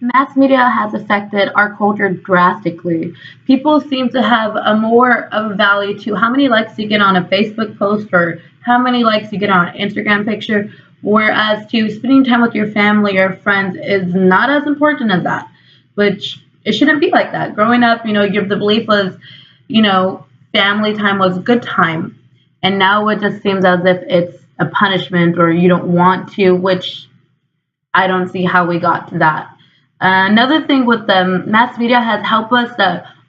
Mass media has affected our culture drastically. People seem to have a more of a value to how many likes you get on a Facebook post or how many likes you get on an Instagram picture, whereas to spending time with your family or friends is not as important as that, which it shouldn't be like that. Growing up, the belief was, you know, family time was good time, and now it just seems as if it's a punishment or you don't want to, which I don't see how we got to that. Another thing with the mass media has helped us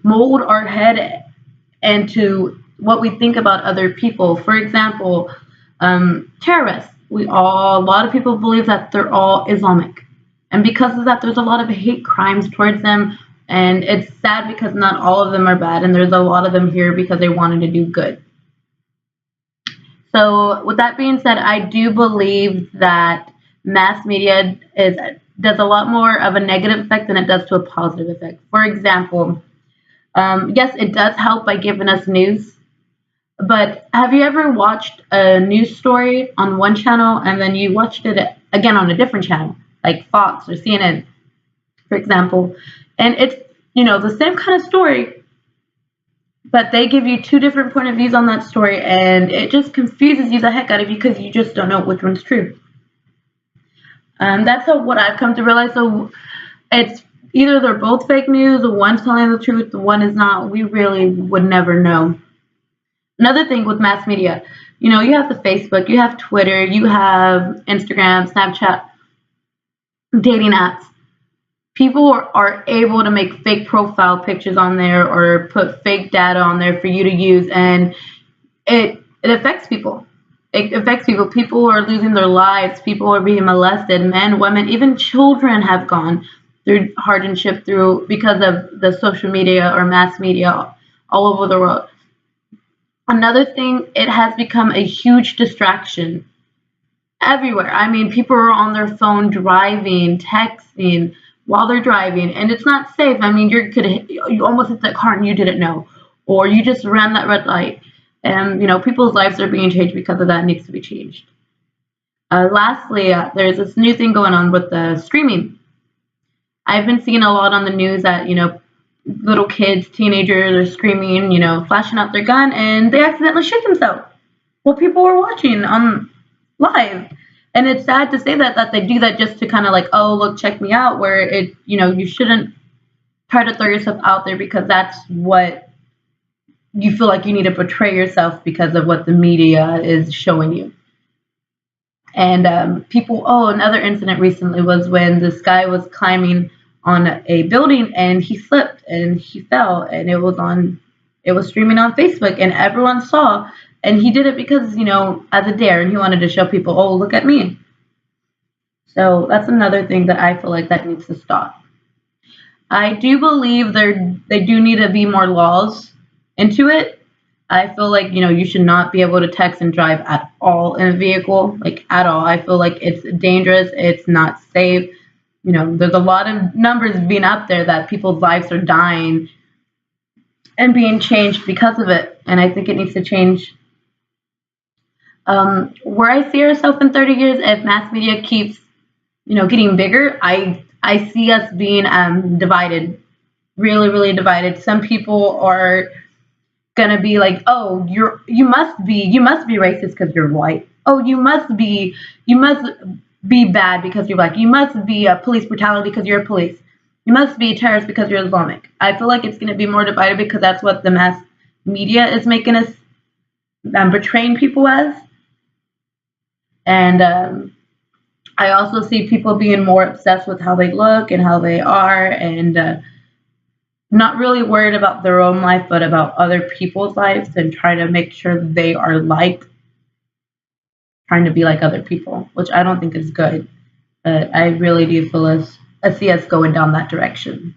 mold our head into what we think about other people. For example, terrorists. A lot of people believe that they're all Islamic, and because of that, there's a lot of hate crimes towards them. And it's sad because not all of them are bad, and there's a lot of them here because they wanted to do good. So, with that being said, I do believe that mass media does a lot more of a negative effect than it does to a positive effect. For example, yes, it does help by giving us news. But have you ever watched a news story on one channel and then you watched it again on a different channel, like Fox or CNN, for example? And it's the same kind of story, but they give you two different point of views on that story, and it just confuses you the heck out of you because you just don't know which one's true. That's what I've come to realize. So it's either they're both fake news, or one's telling the truth, the one is not. We really would never know. Another thing with mass media, you have the Facebook, you have Twitter, you have Instagram, Snapchat, dating apps. People are able to make fake profile pictures on there or put fake data on there for you to use, and it affects people. It affects people. People are losing their lives. People are being molested. Men, women, even children have gone through hardship through because of the social media or mass media all over the world. Another thing, it has become a huge distraction everywhere. I mean, people are on their phone driving, texting while they're driving, and it's not safe. I mean, you almost hit that car and you didn't know, or you just ran that red light, and people's lives are being changed because of that. It needs to be changed. Lastly, there's this new thing going on with the streaming. I've been seeing a lot on the news that little kids, teenagers are screaming, flashing out their gun, and they accidentally shoot themselves while people were watching on live. And it's sad to say that they do that just to kind of like, oh look, check me out. Where you shouldn't try to throw yourself out there because that's what you feel like you need to portray yourself because of what the media is showing you. And another incident recently was when this guy was climbing on a building and he slipped and he fell, and it was streaming on Facebook and everyone saw, and he did it because as a dare, and he wanted to show people, oh look at me. So that's another thing that I feel like that needs to stop. I do believe they do need to be more laws into it. I feel like you should not be able to text and drive at all in a vehicle, like at all. I feel like it's dangerous. It's not safe. There's a lot of numbers being up there that people's lives are dying and being changed because of it, and I think it needs to change. Where I see ourselves in 30 years, if mass media keeps getting bigger, I see us being divided, really, really divided. Some people are gonna be like, oh, you must be racist because you're white. Oh, you must be bad because you're black. You must be a police brutality because you're a police. You must be a terrorist because you're Islamic. I feel like it's gonna be more divided because that's what the mass media is making us portraying people as. And I also see people being more obsessed with how they look and how they are, and not really worried about their own life, but about other people's lives and trying to make sure they are liked, trying to be like other people, which I don't think is good. But I really do feel I see us going down that direction.